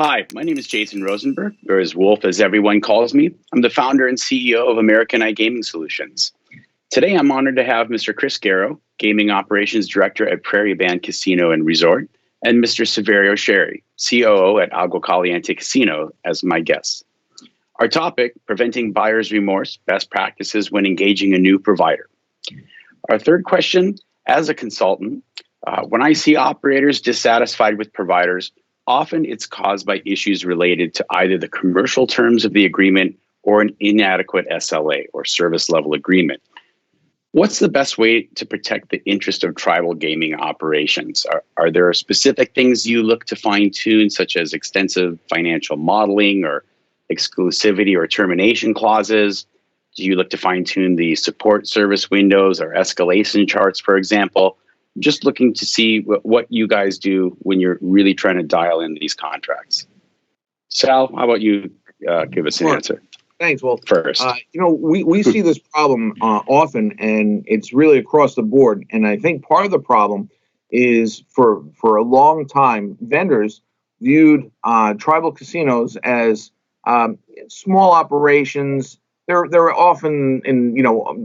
Hi, my name is Jason Rosenberg, or as Wolf as everyone calls me. I'm the founder and CEO of American iGaming Solutions. Today, I'm honored to have Mr. Chris Garrow, Gaming Operations Director at Prairie Band Casino and Resort, and Mr. Saverio Scheri, COO at Agua Caliente Casino, as my guests. Our topic, preventing buyer's remorse, best practices when engaging a new provider. Our third question, as a consultant, when I see operators dissatisfied with providers, often it's caused by issues related to either the commercial terms of the agreement or an inadequate SLA or service level agreement. What's the best way to protect the interest of tribal gaming operations? Are there specific things you look to fine tune, such as extensive financial modeling or exclusivity or termination clauses? Do you look to fine tune the support service windows or escalation charts, for example? Just looking to see what you guys do when you're really trying to dial in these contracts. Sal, how about you give us an answer? Thanks, Wolf. First. We see this problem often, and it's really across the board. And I think part of the problem is for a long time, vendors viewed tribal casinos as small operations. They're often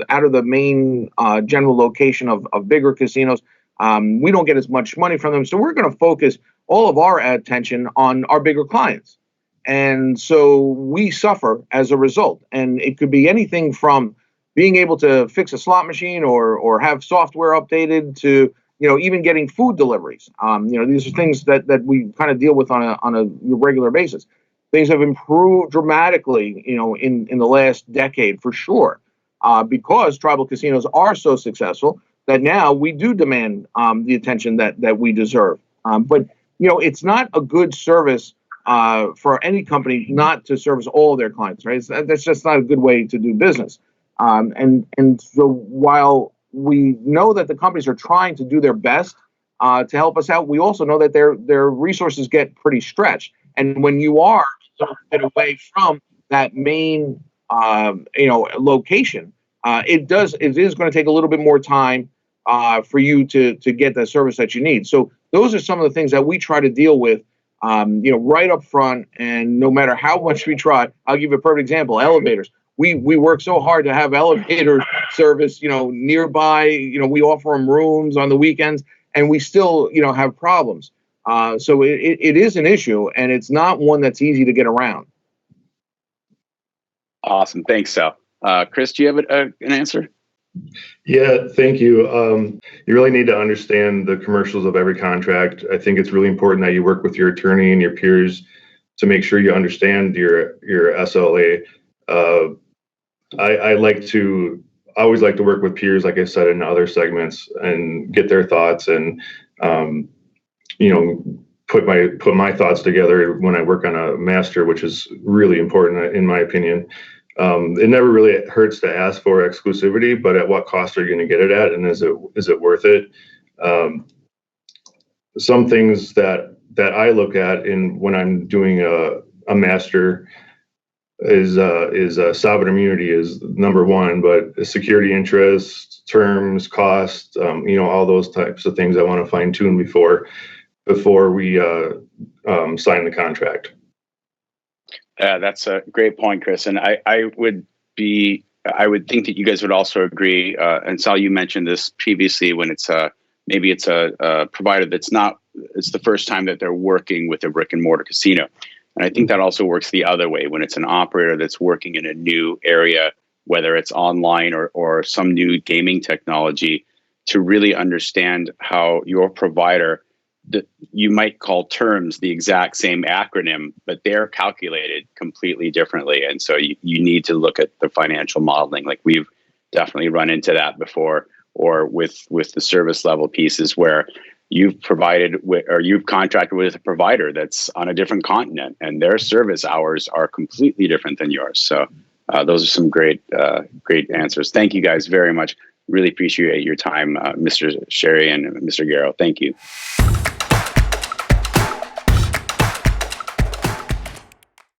out of the main general location of bigger casinos. We don't get as much money from them, so we're going to focus all of our attention on our bigger clients. And so we suffer as a result. And it could be anything from being able to fix a slot machine or have software updated to, even getting food deliveries. These are things that we kind of deal with on a regular basis. Things have improved dramatically, in the last decade for sure, because tribal casinos are so successful that now we do demand the attention that we deserve. But it's not a good service for any company not to service all their clients, right? That's just not a good way to do business. And so while we know that the companies are trying to do their best to help us out, we also know that their resources get pretty stretched. And when you are so far away from that main location, it is going to take a little bit more time for you to get the service that you need. So those are some of the things that we try to deal with right up front. And no matter how much we try, I'll give you a perfect example, elevators. We work so hard to have elevator service, nearby, we offer them rooms on the weekends, and we still, have problems. So it is an issue, and it's not one that's easy to get around. Awesome. Thanks, Sal. Chris, do you have an answer? Yeah, thank you. You really need to understand the commercials of every contract. I think it's really important that you work with your attorney and your peers to make sure you understand your SLA. I always like to work with peers, like I said, in other segments, and get their thoughts and put my thoughts together when I work on a master, which is really important in my opinion. It never really hurts to ask for exclusivity, but at what cost are you going to get it at, and is it worth it? Some things that I look at when I'm doing a master is sovereign immunity is number one, but security interests, terms, cost, all those types of things I want to fine tune before we sign the contract. That's a great point, Chris. And I would think that you guys would also agree. And Sal, you mentioned this previously when maybe it's a provider it's the first time that they're working with a brick and mortar casino. And I think that also works the other way when it's an operator that's working in a new area, whether it's online or some new gaming technology, to really understand how your provider, that you might call terms the exact same acronym, but they're calculated completely differently. And so you need to look at the financial modeling. Like we've definitely run into that before, or with the service level pieces where you've contracted with a provider that's on a different continent and their service hours are completely different than yours. So those are some great answers. Thank you guys very much. Really appreciate your time, Mr. Scheri and Mr. Garrow. Thank you.